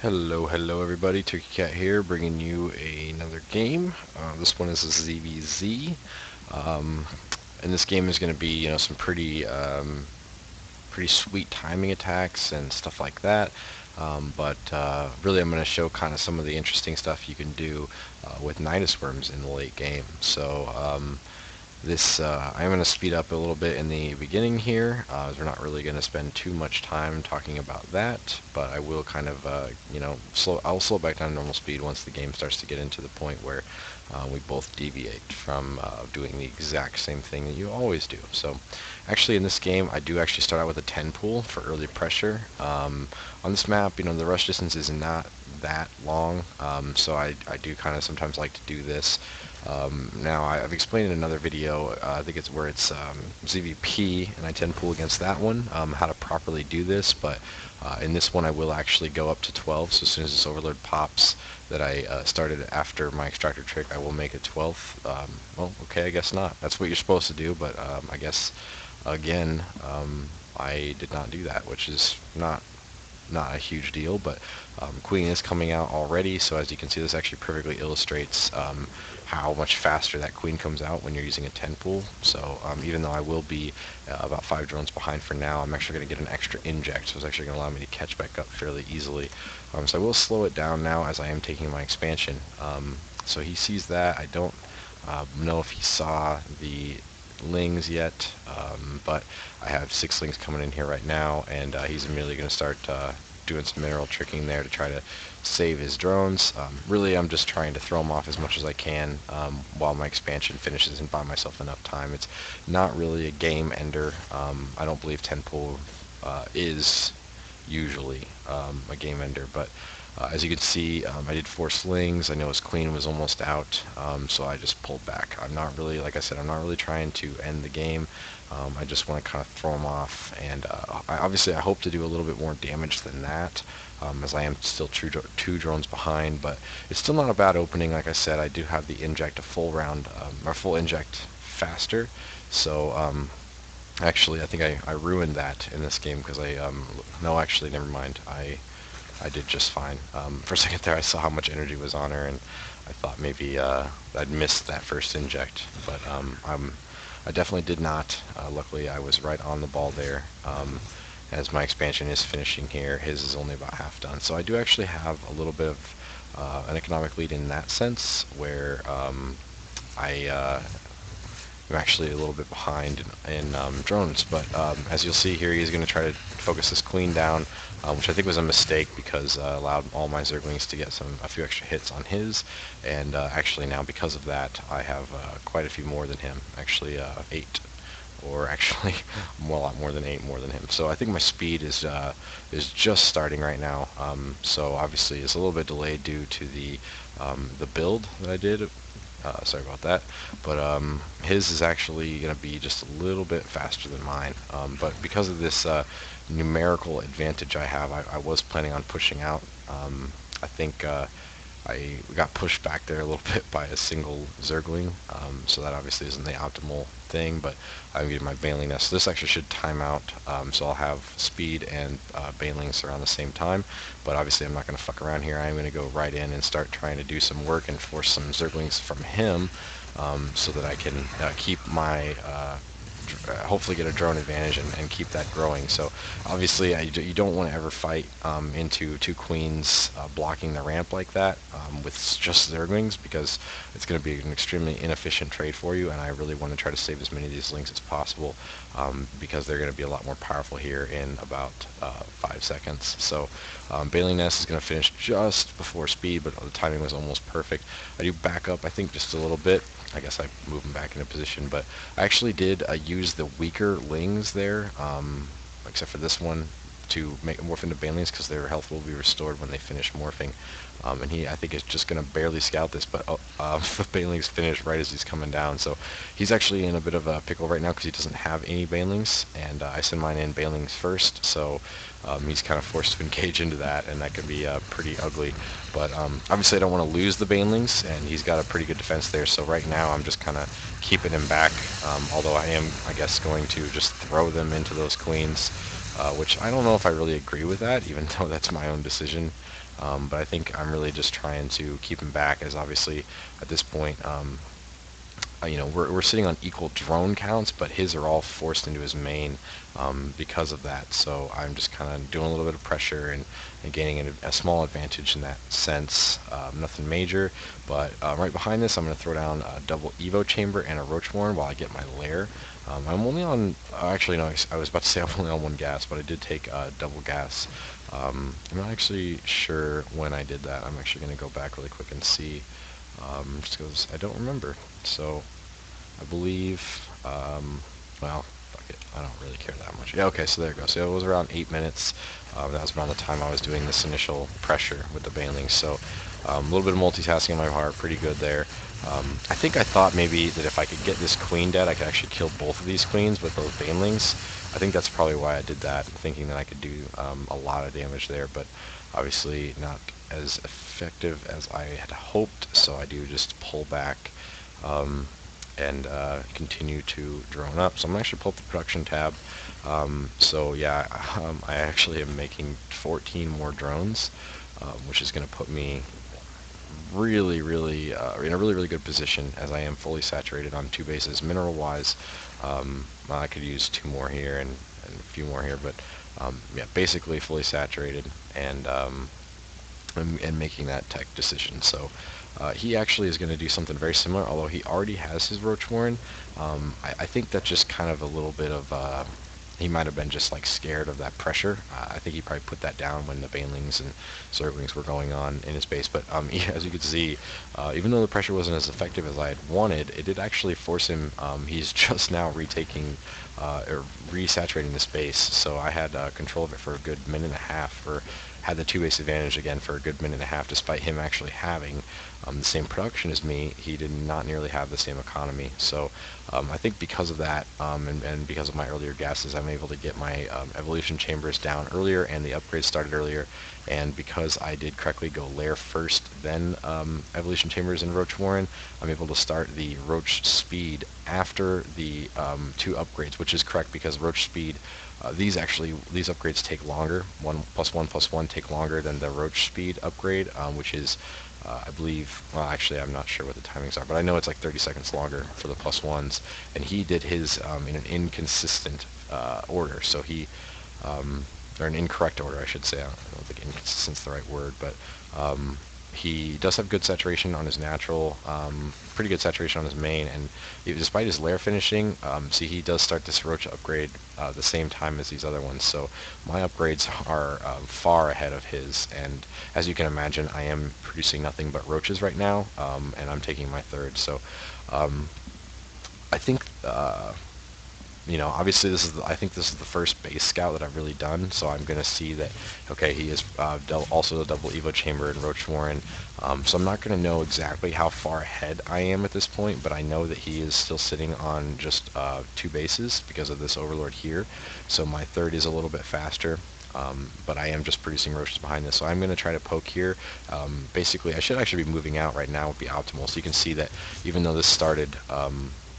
Hello everybody, Turkey Cat here, bringing you another game. This one is a ZvZ. Um, and this game is going to be, some pretty sweet timing attacks and stuff like that. But really I'm going to show kind of some of the interesting stuff you can do with nydus worms in the late game. I'm going to speed up a little bit in the beginning here. We're not really going to spend too much time talking about that, but I will kind of, I'll slow back down to normal speed once the game starts to get into the point where we both deviate from doing the exact same thing that you always do. So actually in this game, I do actually start out with a 10 pool for early pressure. On this map, the rush distance is not that long, so I do kind of sometimes like to do this. Now, I've explained in another video, I think it's where it's ZVP, and I tend to pull against that one, how to properly do this, but in this one I will actually go up to 12, so as soon as this overload pops that I started after my extractor trick, I will make a 12th. Well, okay, I guess not. That's what you're supposed to do, but I guess, again, I did not do that, which is not a huge deal, but Queen is coming out already, so as you can see, this actually perfectly illustrates how much faster that Queen comes out when you're using a 10 pool. So even though I will be about 5 drones behind for now, I'm actually going to get an extra inject, so it's actually going to allow me to catch back up fairly easily. So I will slow it down now as I am taking my expansion. So he sees that. I don't know if he saw the lings yet, but I have 6 lings coming in here right now, and he's immediately going to start doing some mineral tricking there to try to save his drones. Really, I'm just trying to throw them off as much as I can while my expansion finishes and buy myself enough time. It's not really a game ender. I don't believe 10 pool is usually a game ender, but as you can see, I did 4 slings. I know his queen was almost out, so I just pulled back. I'm not really, like I said, I'm not really trying to end the game. I just want to kind of throw him off, and obviously I hope to do a little bit more damage than that, as I am still 2 drones behind, but it's still not a bad opening. Like I said, I do have the inject a full round, or full inject faster, so actually I think I ruined that in this game, because no, actually, never mind. I did just fine. For a second there, I saw how much energy was on her, and I thought maybe I'd missed that first inject, but I definitely did not. Luckily, I was right on the ball there. As my expansion is finishing here, his is only about half done. So I do actually have a little bit of an economic lead in that sense, where I'm actually a little bit behind in drones, but as you'll see here, he's going to try to focus this queen down, which I think was a mistake, because allowed all my zerglings to get a few extra hits on his, and actually now because of that I have quite a few more than him, actually 8, or actually a lot more than 8 more than him. So I think my speed is just starting right now, so obviously it's a little bit delayed due to the build that I did. Sorry about that, but his is actually going to be just a little bit faster than mine, but because of this numerical advantage I have, I was planning on pushing out. I think I got pushed back there a little bit by a single zergling, so that obviously isn't the optimal thing, but I'm getting my baneling nest. So this actually should time out, so I'll have speed and banelings around the same time, but obviously I'm not going to fuck around here. I'm going to go right in and start trying to do some work and force some zerglings from him, so that I can keep my hopefully get a drone advantage and keep that growing. So obviously you don't want to ever fight into 2 queens blocking the ramp like that with just zerglings, because it's going to be an extremely inefficient trade for you, and I really want to try to save as many of these lings as possible, because they're going to be a lot more powerful here in about 5 seconds. So Baneling Nest is going to finish just before speed, but the timing was almost perfect. I do back up, I think, just a little bit. I guess I move him back into position, but I actually did use the weaker lings there, except for this one, to make morph into banelings, because their health will be restored when they finish morphing. And he, I think, is just going to barely scout this, but the banelings finish right as he's coming down. So he's actually in a bit of a pickle right now, because he doesn't have any banelings, and I send mine in banelings first, so he's kind of forced to engage into that, and that can be pretty ugly. But obviously I don't want to lose the banelings, and he's got a pretty good defense there, so right now I'm just kind of keeping him back, although I am, I guess, going to just throw them into those queens. which I don't know if I really agree with that, even though that's my own decision. But I think I'm really just trying to keep him back, as obviously at this point, you know, we're sitting on equal drone counts, but his are all forced into his main because of that. So I'm just kind of doing a little bit of pressure and gaining a small advantage in that sense. Nothing major, but right behind this, I'm going to throw down a double Evo chamber and a Roach Warren while I get my lair. I'm only on, actually no, I was about to say I'm only on one gas, but I did take double gas. I'm not actually sure when I did that. I'm actually going to go back really quick and see, just because I don't remember. So I believe, well, fuck it, I don't really care that much. Yeah, okay, so there it goes. So it was around 8 minutes. That was around the time I was doing this initial pressure with the banelings. So a little bit of multitasking on my part, pretty good there. I think I thought maybe that if I could get this queen dead, I could actually kill both of these queens with those banelings. I think that's probably why I did that, thinking that I could do a lot of damage there, but obviously not as effective as I had hoped, so I do just pull back and continue to drone up. So I'm going to actually pull up the production tab. So yeah, I actually am making 14 more drones, which is going to put me really, really in a really, really good position, as I am fully saturated on 2 bases. Mineral wise, I could use 2 more here and a few more here, but yeah, basically fully saturated and making that tech decision. So he actually is going to do something very similar, although he already has his Roach Warren. I think that's just kind of a little bit of he might have been just like scared of that pressure. I think he probably put that down when the banelings and zerglings were going on in his base. But as you can see, even though the pressure wasn't as effective as I had wanted, it did actually force him. He's just now retaking or resaturating the space. So I had control of it for a good minute and a half, or had the 2 base advantage again for a good minute and a half, despite him actually having the same production as me. He did not nearly have the same economy. So I think because of that, and because of my earlier gases, I'm able to get my evolution chambers down earlier and the upgrades started earlier. And because I did correctly go lair first, then evolution chambers and Roach Warren, I'm able to start the Roach speed after the 2 upgrades, which is correct because Roach speed, these upgrades take longer. 1+1+1 take longer than the Roach speed upgrade, which is I believe, well, actually, I'm not sure what the timings are, but I know it's like 30 seconds longer for the +1s, and he did his in an inconsistent order, so he, or an incorrect order, I should say. I don't think inconsistent's the right word, but he does have good saturation on his natural, pretty good saturation on his main, and despite his lair finishing, see, he does start this Roach upgrade the same time as these other ones, so my upgrades are far ahead of his, and as you can imagine, I am producing nothing but Roaches right now, and I'm taking my 3rd, so I think you know, obviously I think this is the first base scout that I've really done, so I'm going to see that, okay, he is also the double Evo chamber and Roach Warren, so I'm not going to know exactly how far ahead I am at this point, but I know that he is still sitting on just 2 bases because of this Overlord here, so my 3rd is a little bit faster. But I am just producing Roaches behind this, so I'm going to try to poke here. Basically, I should actually be moving out right now, would be optimal, so you can see that even though this started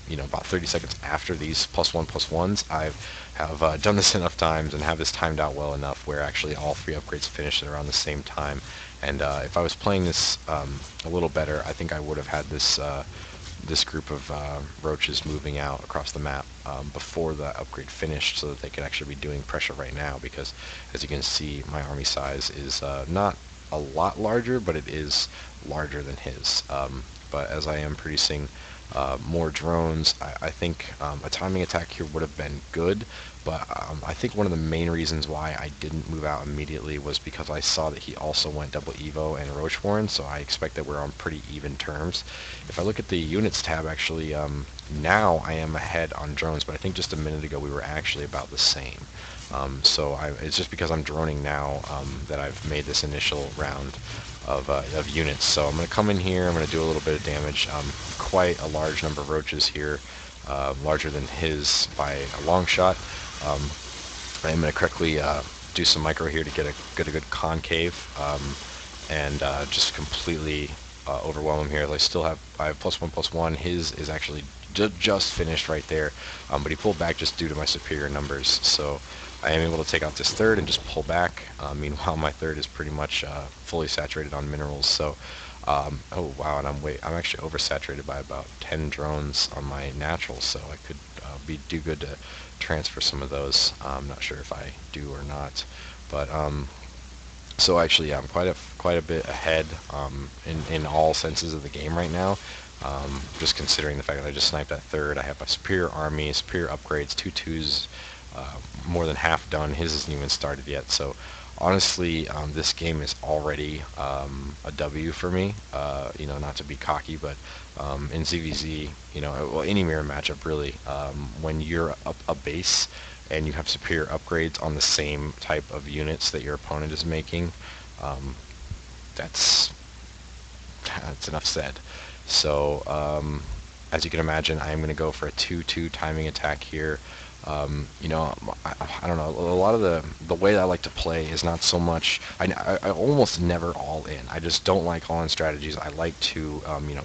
you know, about 30 seconds after these +1+1s, I have done this enough times and have this timed out well enough where actually all 3 upgrades finished at around the same time. And if I was playing this a little better, I think I would have had this this group of Roaches moving out across the map before the upgrade finished, so that they could actually be doing pressure right now, because as you can see, my army size is not a lot larger, but it is larger than his. But as I am producing more drones, I think a timing attack here would have been good, but I think one of the main reasons why I didn't move out immediately was because I saw that he also went double Evo and Roach Warren, so I expect that we're on pretty even terms. If I look at the units tab, actually, now I am ahead on drones, but I think just a minute ago we were actually about the same. So it's just because I'm droning now that I've made this initial round of units. So I'm going to come in here, I'm going to do a little bit of damage. Quite a large number of Roaches here, larger than his by a long shot. I'm going to correctly do some micro here to get a good concave, and just completely overwhelm him here. I have +1/+1. His is actually just finished right there, but he pulled back just due to my superior numbers. So I am able to take out this third and just pull back. Meanwhile, my third is pretty much fully saturated on minerals. So, oh wow, and I'm actually oversaturated by about 10 drones on my naturals. So I could do good to transfer some of those. I'm not sure if I do or not, but so actually, yeah, I'm quite a bit ahead in all senses of the game right now. Just considering the fact that I just sniped that third, I have a superior army, superior upgrades, two twos, more than half done. His isn't even started yet. So honestly, this game is already a W for me. Not to be cocky, but in ZvZ, well, any mirror matchup really, when you're a base and you have superior upgrades on the same type of units that your opponent is making, um, that's enough said. So as you can imagine, I am going to go for a 2-2 timing attack here. I don't know. A lot of the way that I like to play is not so much. I almost never all in. I just don't like all in strategies. I like to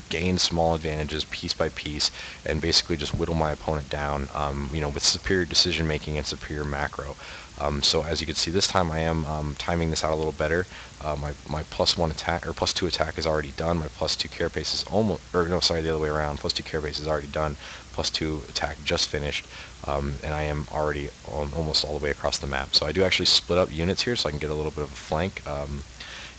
gain small advantages piece by piece and basically just whittle my opponent down. With superior decision making and superior macro. So as you can see, this time I am timing this out a little better. My +1 attack or +2 attack is already done. My +2 carapace is almost, or no, sorry, the other way around. +2 carapace is already done. +2 attack just finished, and I am already almost all the way across the map. So I do actually split up units here, so I can get a little bit of a flank.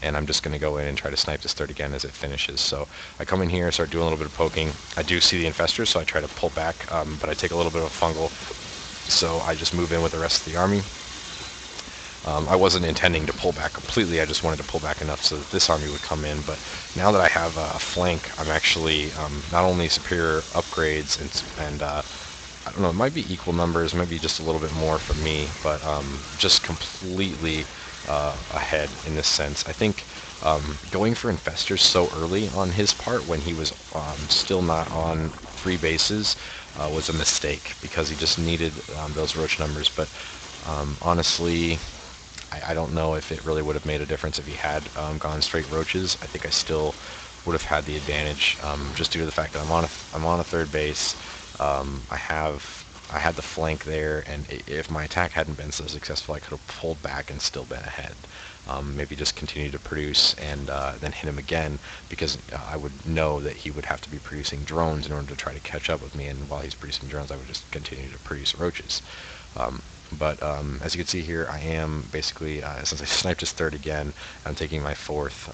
And I'm just going to go in and try to snipe this third again as it finishes. So I come in here, start doing a little bit of poking. I do see the infestors, so I try to pull back, but I take a little bit of a fungal. So I just move in with the rest of the army. I wasn't intending to pull back completely. I just wanted to pull back enough so that this army would come in. But now that I have a flank, I'm actually not only superior upgrades and I don't know, it might be equal numbers, maybe just a little bit more for me, but just completely ahead in this sense. I think going for infestors so early on his part when he was still not on 3 bases was a mistake because he just needed those roach numbers. But honestly, I don't know if it really would have made a difference if he had gone straight roaches. I think I still would have had the advantage just due to the fact that I'm on a third base. I had the flank there, and if my attack hadn't been so successful, I could have pulled back and still been ahead. Maybe just continue to produce and then hit him again, because I would know that he would have to be producing drones in order to try to catch up with me, and while he's producing drones, I would just continue to produce roaches. But as you can see here, I am basically, since I sniped his third again, I'm taking my fourth.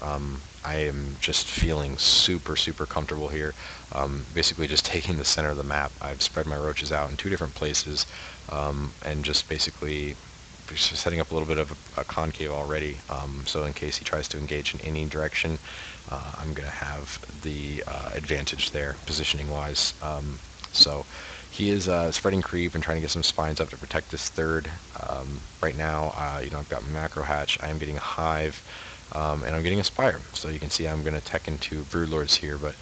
I am just feeling super, super comfortable here. Basically just taking the center of the map. I've spread my roaches out in 2 different places, and just basically setting up a little bit of a concave already. So in case he tries to engage in any direction, I'm going to have the advantage there, positioning-wise. So he is spreading creep and trying to get some spines up to protect this third. Right now, I've got macro hatch. I am getting a hive, and I'm getting a spire. So you can see I'm going to tech into broodlords here, but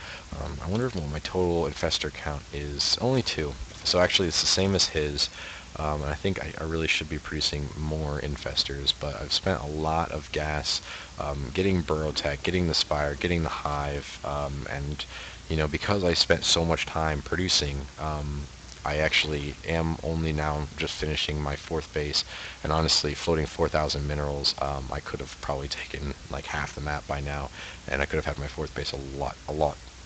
I wonder what my total infestor count is. Only 2. So actually, it's the same as his. And I think I really should be producing more infestors, but I've spent a lot of gas getting burrow tech, getting the spire, getting the hive, and because I spent so much time producing, I actually am only now just finishing my 4th base, and honestly, floating 4,000 minerals, I could have probably taken like half the map by now, and I could have had my 4th base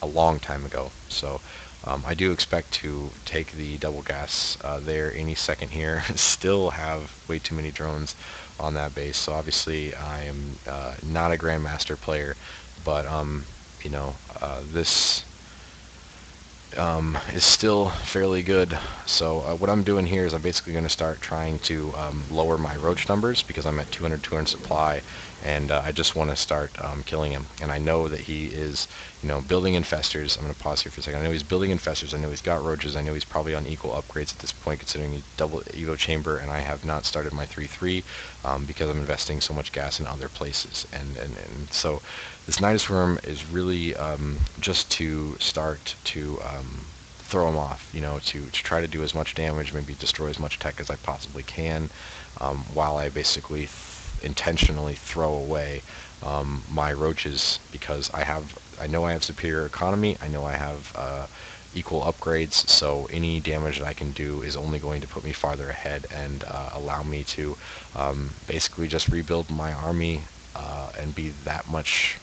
a long time ago. So I do expect to take the double gas there any second here. Still have way too many drones on that base, so obviously I am not a grandmaster player, but this is still fairly good. So what I'm doing here is I'm basically going to start trying to lower my roach numbers because I'm at 200 supply, and I just want to start killing him. And I know that he is, building infestors. I'm going to pause here for a second. I know he's building infestors. I know he's got roaches. I know he's probably on equal upgrades at this point, considering he double evo chamber, and I have not started my 3-3 because I'm investing so much gas in other places. And so this nydus worm is really just to start to throw him off, to try to do as much damage, maybe destroy as much tech as I possibly can, while I basically intentionally throw away my roaches, because I know I have superior economy. I know I have equal upgrades, so any damage that I can do is only going to put me farther ahead and allow me to basically just rebuild my army and be that much,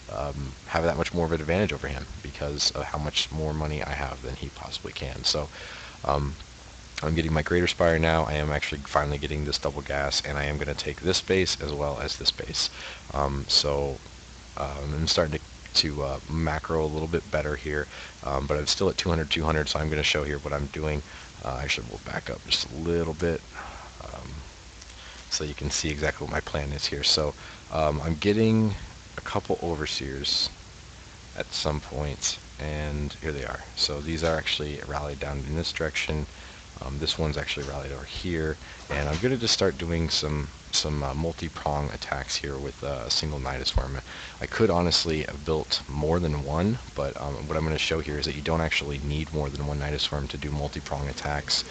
have that much more of an advantage over him because of how much more money I have than he possibly can. So I'm getting my Greater Spire now. I am actually finally getting this double gas, and I am going to take this base as well as this base. I'm starting to macro a little bit better here, but I'm still at 200, 200, so I'm going to show here what I'm doing. Actually, we'll back up just a little bit so you can see exactly what my plan is here. So I'm getting a couple overseers at some point, and here they are. So these are actually rallied down in this direction. This one's actually rallied over here, and I'm going to just start doing some multi-prong attacks here with a single nydus worm. I could honestly have built more than one, but what I'm going to show here is that you don't actually need more than one nydus worm to do multi-prong attacks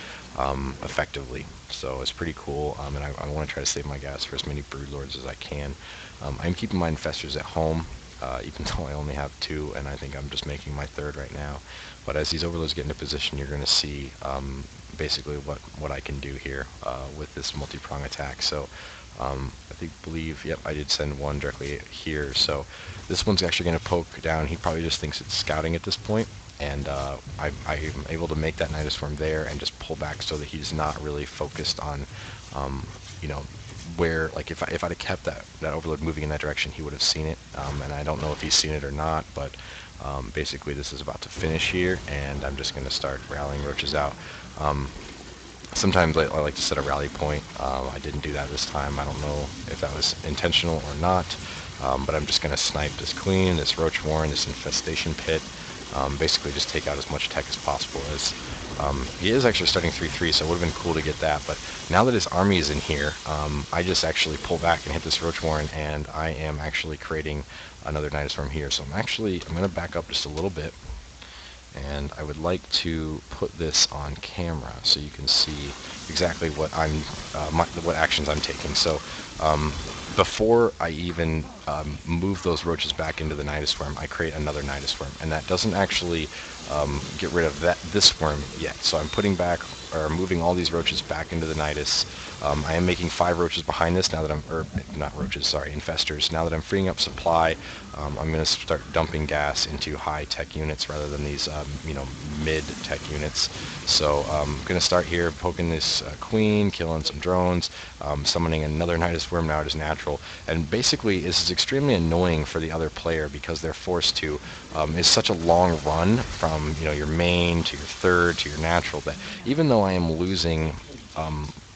effectively. So it's pretty cool, and I want to try to save my gas for as many broodlords as I can. I'm keeping my infestors at home, even though I only have 2, and I think I'm just making my 3rd right now. But as these overlords get into position, you're going to see basically what I can do here with this multi-prong attack. So believe, yep, I did send one directly here. So this one's actually going to poke down. He probably just thinks it's scouting at this point, and I'm able to make that nydus worm there and just pull back so that he's not really focused on, you know, where, like, if I'd have kept that overlord moving in that direction, he would have seen it, and I don't know if he's seen it or not, but basically this is about to finish here, and I'm just going to start rallying roaches out. Sometimes I like to set a rally point. I didn't do that this time. I don't know if that was intentional or not, but I'm just going to snipe this queen, this roach warren, this infestation pit, basically just take out as much tech as possible. He is actually starting 3-3, so it would have been cool to get that, but now that his army is in here, I just actually pull back and hit this roach warren, and I am actually creating another nydus worm here. So I'm going to back up just a little bit, and I would like to put this on camera so you can see exactly what what actions I'm taking. So before I even move those roaches back into the nydus worm, I create another nydus worm, and that doesn't actually get rid of this worm yet. So I'm putting back, or moving all these roaches back into the nydus. I am making 5 roaches behind this now that infestors. Now that I'm freeing up supply, I'm going to start dumping gas into high-tech units rather than these, mid-tech units. So I'm going to start here poking this queen, killing some drones, summoning another nydus worm now it is natural. And basically, this is extremely annoying for the other player because they're forced to. It's such a long run from your main to your 3rd to your natural that even though I am losing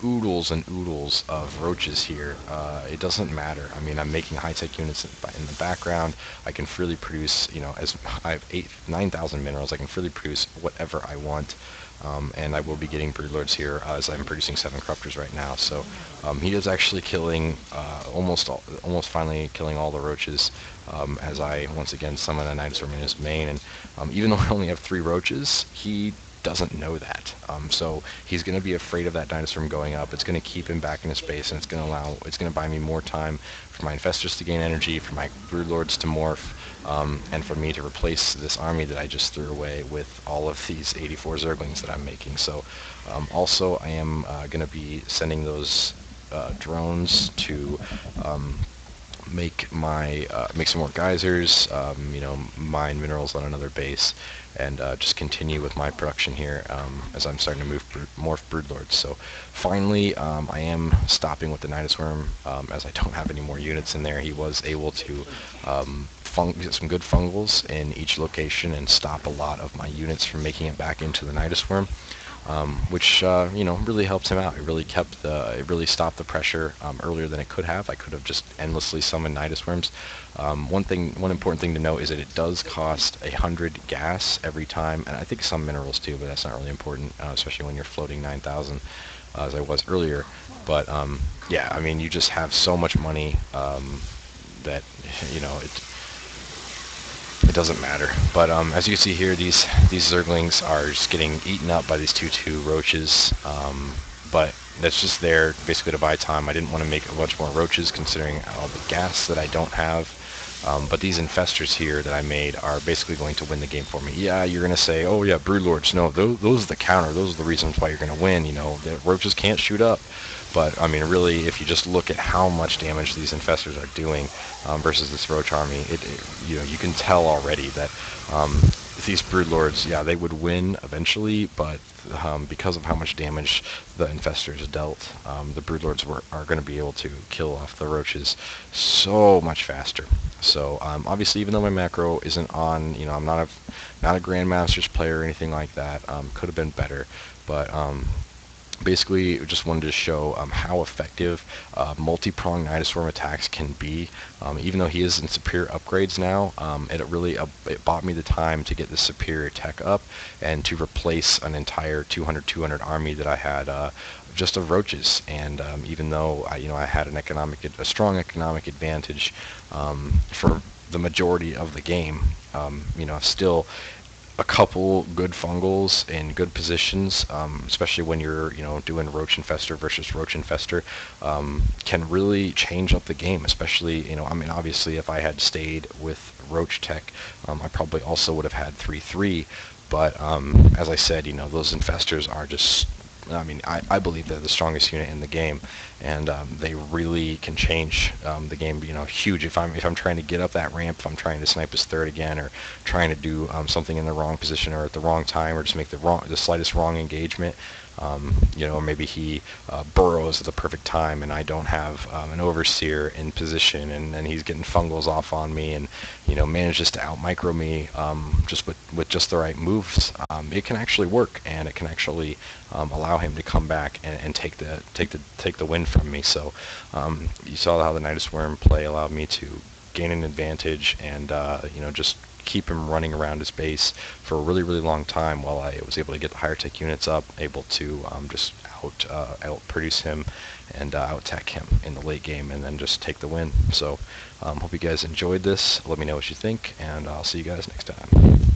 oodles and oodles of roaches here, it doesn't matter. I mean, I'm making high-tech units in the background. I can freely produce, as I have 9,000 minerals, I can freely produce whatever I want. And I will be getting broodlords here as I'm producing 7 corruptors right now. So he is actually killing, almost finally killing all the roaches as I once again summon a nydus worm in his main. And even though I only have 3 roaches, he doesn't know that. So he's going to be afraid of that nydus worm going up. It's going to keep him back in his base, and it's going to buy me more time for my infestors to gain energy, for my broodlords to morph, and for me to replace this army that I just threw away with all of these 84 zerglings that I'm making. So also I am going to be sending those drones to make some more geysers, mine minerals on another base, and just continue with my production here as I'm starting to morph broodlords. So finally, I am stopping with the nydus worm as I don't have any more units in there. He was able to get some good fungals in each location and stop a lot of my units from making it back into the nydus worm. Which really helped him out. It really stopped the pressure earlier than it could have. I could have just endlessly summoned nydus worms. One important thing to note is that it does cost 100 gas every time, and I think some minerals too, but that's not really important, especially when you're floating 9,000 as I was earlier. But yeah, I mean, you just have so much money that it doesn't matter. But as you can see here, these zerglings are just getting eaten up by these 2/2 roaches. But that's just there basically to buy time. I didn't want to make a bunch more roaches considering all the gas that I don't have. But these infestors here that I made are basically going to win the game for me. Yeah, you're going to say, oh yeah, broodlords. No, those are the counter. Those are the reasons why you're going to win. You know, the roaches can't shoot up. But I mean, really, if you just look at how much damage these infestors are doing versus this roach army, you know, you can tell already that these broodlords, yeah, they would win eventually, but because of how much damage the infestors dealt, the broodlords are going to be able to kill off the roaches so much faster. So obviously, even though my macro isn't on, you know, I'm not a grandmasters player or anything like that. Could have been better, but basically just wanted to show how effective multi-prong nydus attacks can be. Even though he is in superior upgrades now, it really it bought me the time to get the superior tech up and to replace an entire 200 army that I had just of roaches. And even though I had a strong economic advantage for the majority of the game, still a couple good fungals in good positions, especially when you're doing roach infester versus roach infester, can really change up the game. Especially I mean, obviously if I had stayed with roach tech, I probably also would have had 3-3. But as I said, those infestors are just, I mean, I believe they're the strongest unit in the game, and they really can change the game. Huge. If I'm trying to get up that ramp, if I'm trying to snipe his third again, or trying to do something in the wrong position or at the wrong time, or just make the slightest wrong engagement, or maybe he burrows at the perfect time, and I don't have an overseer in position, and then he's getting fungals off on me, and manages to out micro me just with just the right moves. It can actually work, and it can actually allow him to come back and take the win from me. So you saw how the Nydus Worm play allowed me to gain an advantage, and just keep him running around his base for a really, really long time while I was able to get the higher tech units up, able to just out produce him and out tech him in the late game, and then just take the win. So hope you guys enjoyed this. Let me know what you think, and I'll see you guys next time.